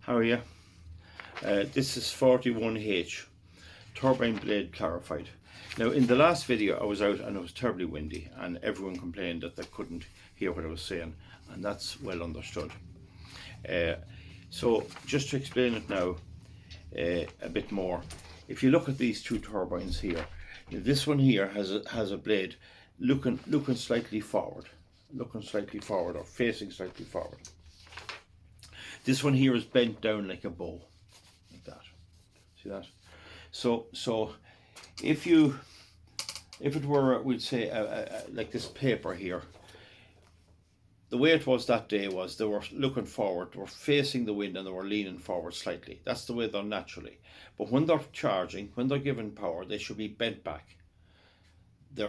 How are you? This is 41H, turbine blade clarified. Now in the last video I was out and it was terribly windy and everyone complained that they couldn't hear what I was saying, and that's well understood. So just to explain it now a bit more, if you look at these two turbines here, this one here has a blade looking slightly forward, or facing slightly forward. This one here is bent down like a bow, like that. See that? So if it were, we'd say, like this paper here, the way it was that day was they were looking forward, they were facing the wind and they were leaning forward slightly. That's the way they're naturally. But when they're charging, when they're giving power, they should be bent back. They're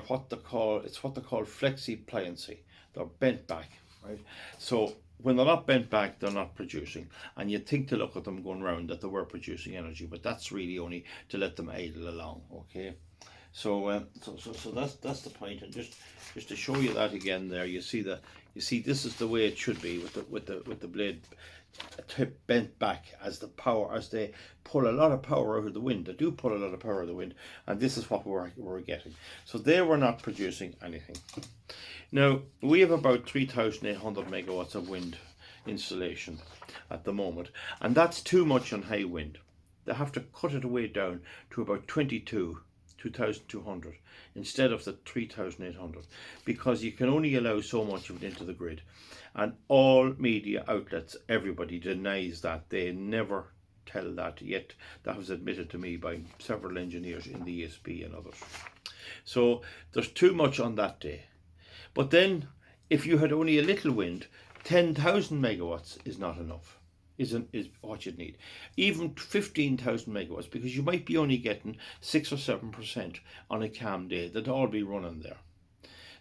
what they call flexi pliancy. They're bent back, right? So when they're not bent back, they're not producing. And you'd think to look at them going round that they were producing energy, but that's really only to let them idle along, okay? So that's the point. And just to show you that again there, you see this is the way it should be with the blade tip bent back as they pull a lot of power out of the wind. They do pull a lot of power out of the wind, and this is what we're getting. So they were not producing anything. Now we have about 3,800 megawatts of wind installation at the moment, and that's too much on high wind. They have to cut it way down to about 2,200 instead of the 3,800, because you can only allow so much of it into the grid. And all media outlets, everybody denies that. They never tell that, yet that was admitted to me by several engineers in the ESB and others. So there's too much on that day. But then if you had only a little wind, 10,000 megawatts is not enough. Is what you'd need. Even 15,000 megawatts, because you might be only getting 6 or 7% on a calm day. They'd all be running there.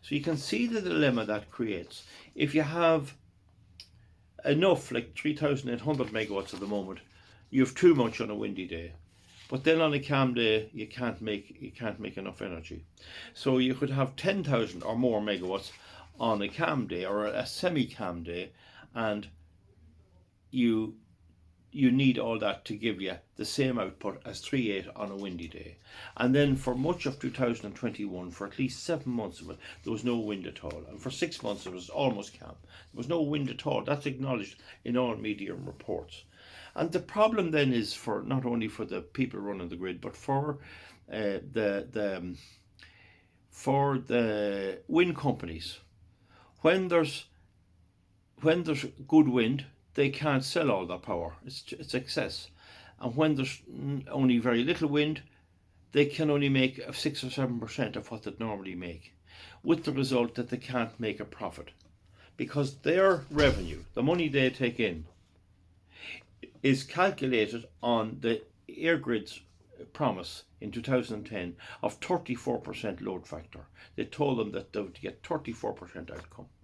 So you can see the dilemma that creates. If you have enough, like 3,800 megawatts at the moment, you have too much on a windy day. But then on a calm day, you can't make enough energy. So you could have 10,000 or more megawatts on a calm day or a semi-calm day, and you need all that to give you the same output as 3.8 on a windy day. And then for much of 2021, for at least 7 months of it, there was no wind at all. And for 6 months it was almost calm. There was no wind at all. That's acknowledged in all media reports. And the problem then is for not only for the people running the grid, but for the wind companies. When there's good wind, they can't sell all their power. It's excess. And when there's only very little wind, they can only make 6 or 7% of what they'd normally make, with the result that they can't make a profit, because their revenue, the money they take in, is calculated on the EirGrid's promise in 2010 of 34% load factor. They told them that they would get 34%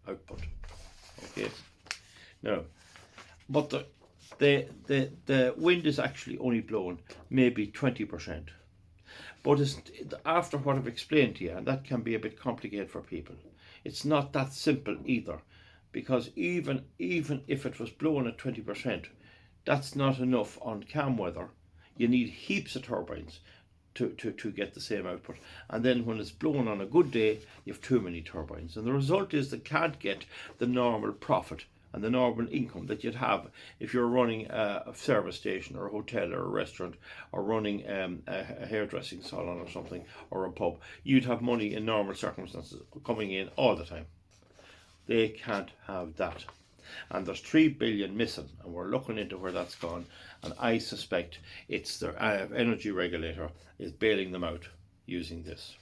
output. Okay. Now, but the wind is actually only blowing maybe 20%. But it's, after what I've explained to you, and that can be a bit complicated for people, it's not that simple either, because even if it was blowing at 20%, that's not enough on calm weather. You need heaps of turbines to get the same output. And then when it's blowing on a good day, you have too many turbines. And the result is they can't get the normal profit and the normal income that you'd have if you're running a service station or a hotel or a restaurant, or running a hairdressing salon or something, or a pub. You'd have money in normal circumstances coming in all the time. They can't have that. And there's 3 billion missing, and we're looking into where that's gone, and I suspect it's the energy regulator is bailing them out using this.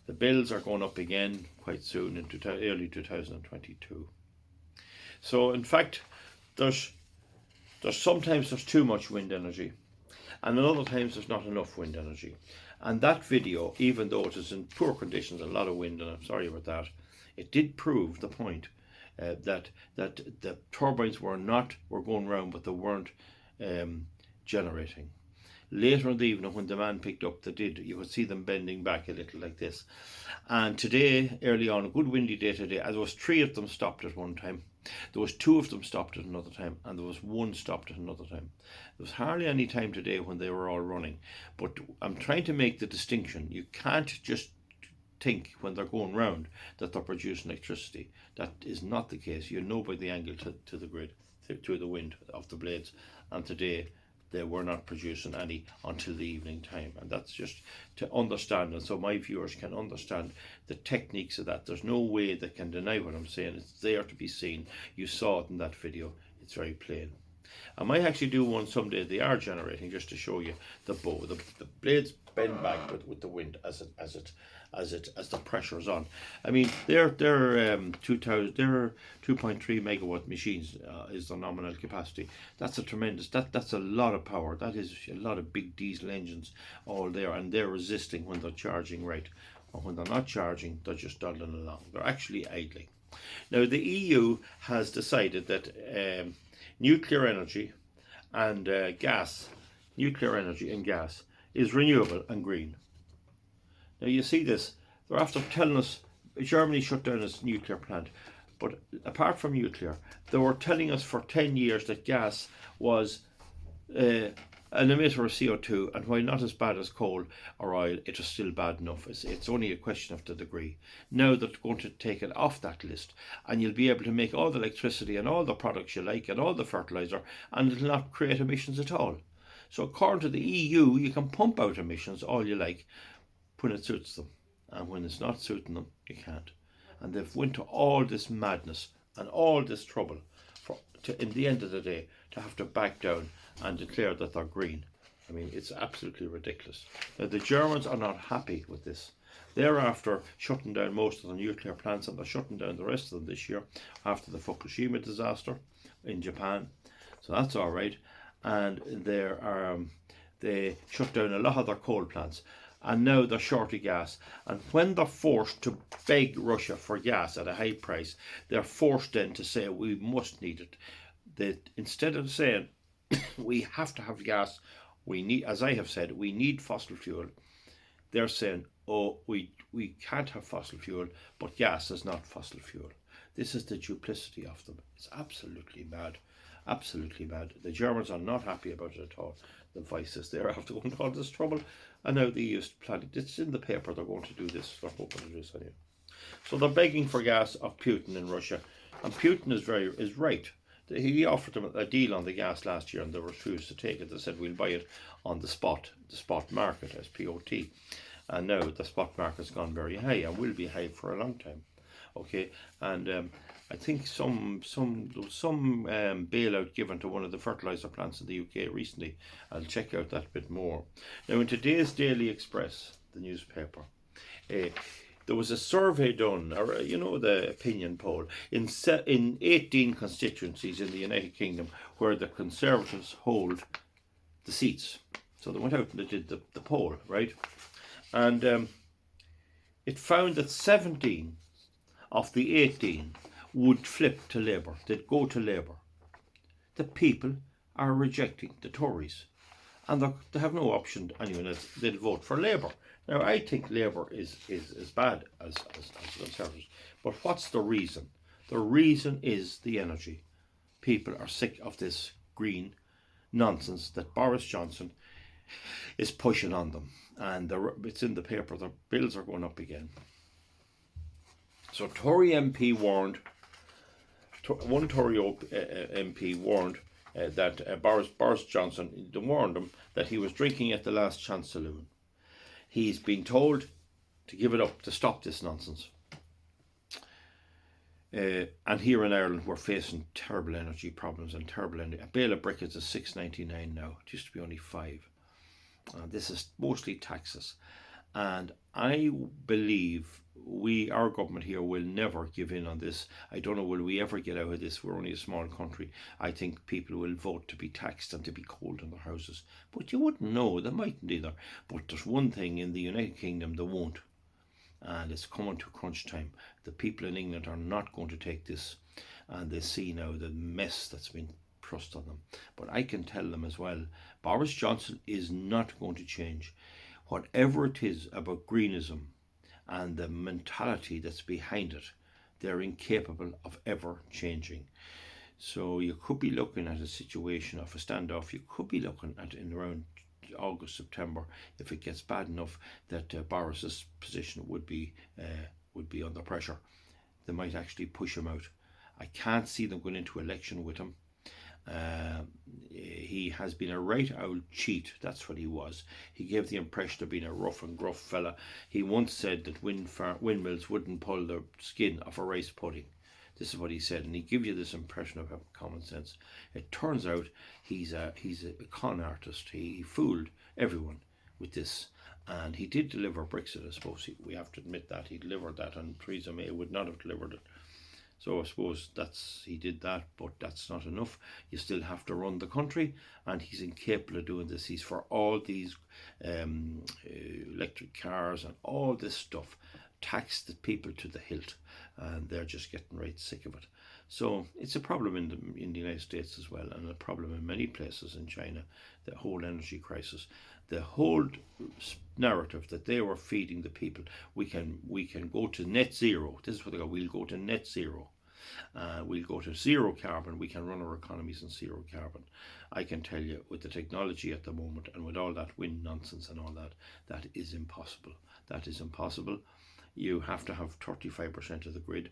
The bills are going up again quite soon in early 2022. So in fact, there's sometimes there's too much wind energy, and in other times there's not enough wind energy. And that video, even though it is in poor conditions, a lot of wind, and I'm sorry about that, it did prove the point that the turbines were going round, but they weren't generating. Later in the evening, when the man picked up, you could see them bending back a little like this. And today, early on, a good windy day today, there was 3 of them stopped at one time. There was 2 of them stopped at another time, and there was 1 stopped at another time. There was hardly any time today when they were all running. But I'm trying to make the distinction. You can't just think when they're going round that they're producing electricity. That is not the case. You know by the angle to the grid, to the wind of the blades. And today they were not producing any until the evening time, and that's just to understand, and so my viewers can understand the techniques of that. There's no way they can deny what I'm saying. It's there to be seen. You saw it in that video. It's very plain. I might actually do one someday. They are generating, just to show you the bow. The blades bend back with the wind as the pressure is on. I mean, they're 2.3 megawatt machines is the nominal capacity. That's a tremendous. That's a lot of power. That is a lot of big diesel engines all there, and they're resisting when they're charging right. And when they're not charging, they're just dawdling along. They're actually idling. Now the EU has decided that nuclear energy and nuclear energy and gas is renewable and green. Now you see this, they're after telling us Germany shut down its nuclear plant, but apart from nuclear, they were telling us for 10 years that gas was an emitter of CO2, and while not as bad as coal or oil, it was still bad enough. It's only a question of the degree. Now they're going to take it off that list, and you'll be able to make all the electricity and all the products you like and all the fertilizer, and it'll not create emissions at all. So according to the EU, you can pump out emissions all you like when it suits them, and when it's not suiting them, you can't. And they've went to all this madness and all this trouble in the end of the day, to have to back down and declare that they're green. I mean, it's absolutely ridiculous. Now, the Germans are not happy with this. They're after shutting down most of the nuclear plants, and they're shutting down the rest of them this year after the Fukushima disaster in Japan. So that's all right. And they shut down a lot of their coal plants. And now they're short of gas. And when they're forced to beg Russia for gas at a high price, they're forced then to say we must need it. Instead of saying we have to have gas, we need, as I have said, we need fossil fuel, they're saying, oh, we can't have fossil fuel, but gas is not fossil fuel. This is the duplicity of them. It's absolutely mad. Absolutely mad. The Germans are not happy about it at all. The vices, they're after going to all this trouble, and now the EU is planning. It's in the paper they're going to do this. They're hoping to do this anyway. So they're begging for gas of Putin in Russia, and Putin is right. He offered them a deal on the gas last year, and they refused to take it. They said we'll buy it on the spot market, as POT, and now the spot market's gone very high and will be high for a long time. Okay, and I think some bailout given to one of the fertilizer plants in the UK recently. I'll check out that bit more. Now, in today's Daily Express, the newspaper, there was a survey done, or the opinion poll, in 18 constituencies in the United Kingdom where the Conservatives hold the seats. So they went out and they did the poll, right? And it found that 17 of the 18 would flip to Labour. They'd go to Labour. The people are rejecting the Tories, and they have no option anyway. They'll vote for Labour. Now, I think Labour is bad as Conservatives, but what's the reason? The reason is the energy. People are sick of this green nonsense that Boris Johnson is pushing on them, and it's in the paper. The bills are going up again. So Tory MP warned. One Tory MP warned that Boris Johnson warned him that he was drinking at the Last Chance Saloon. He's been told to give it up, to stop this nonsense. And here in Ireland, we're facing terrible energy problems and terrible energy. A bale of briquettes is $6.99 now. It used to be only $5. This is mostly taxes. And I believe our government here will never give in on this. I don't know, will we ever get out of this? We're only a small country. I think people will vote to be taxed and to be cold in their houses. But you wouldn't know, they mightn't either. But there's one thing in the United Kingdom, they won't. And it's coming to crunch time. The people in England are not going to take this. And they see now the mess that's been trust on them. But I can tell them as well, Boris Johnson is not going to change. Whatever it is about greenism and the mentality that's behind it, they're incapable of ever changing. So you could be looking at a situation of a standoff. You could be looking at in around August, September, if it gets bad enough that Boris's position would be under pressure. They might actually push him out. I can't see them going into election with him. He has been a right old cheat. That's what he was. He gave the impression of being a rough and gruff fella. He once said that windmills wouldn't pull the skin off a rice pudding. This is what he said, and he gives you this impression of common sense. It turns out he's a con artist. He fooled everyone with this, and he did deliver Brexit. I suppose we have to admit that he delivered that, and Theresa May would not have delivered it. So I suppose he did that, but that's not enough. You still have to run the country, and he's incapable of doing this. He's for all these electric cars and all this stuff, tax the people to the hilt, and they're just getting right sick of it. So it's a problem in the United States as well, and a problem in many places in China, the whole energy crisis. The whole narrative that they were feeding the people, we can go to net zero. This is what they go. We'll go to net zero. We'll go to zero carbon. We can run our economies on zero carbon. I can tell you, with the technology at the moment and with all that wind nonsense and all that, that is impossible. That is impossible. You have to have 35% of the grid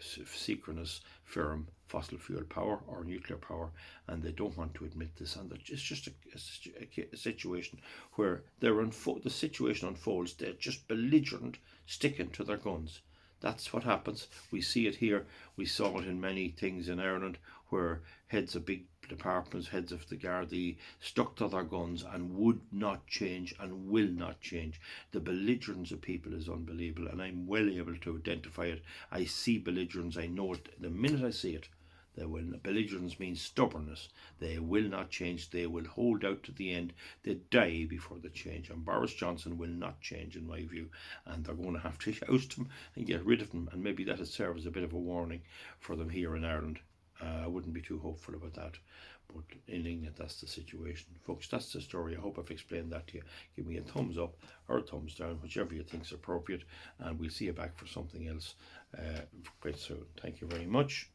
synchronous, firm fossil fuel power or nuclear power, and they don't want to admit this. And it's just a situation where the situation unfolds. They're just belligerent, sticking to their guns. That's what happens. We see it here. We saw it in many things in Ireland where heads of big departments, heads of the Gardaí, stuck to their guns and would not change and will not change. The belligerence of people is unbelievable, and I'm well able to identify it. I see belligerence. I know it the minute I see it. Belligerence means stubbornness. They will not change. They will hold out to the end. They die before they change. And Boris Johnson will not change, in my view. And they're going to have to oust him and get rid of him. And maybe that'll serve as a bit of a warning for them here in Ireland. I wouldn't be too hopeful about that. But in England, that's the situation. Folks, that's the story. I hope I've explained that to you. Give me a thumbs up or a thumbs down, whichever you think is appropriate. And we'll see you back for something else quite soon. Thank you very much.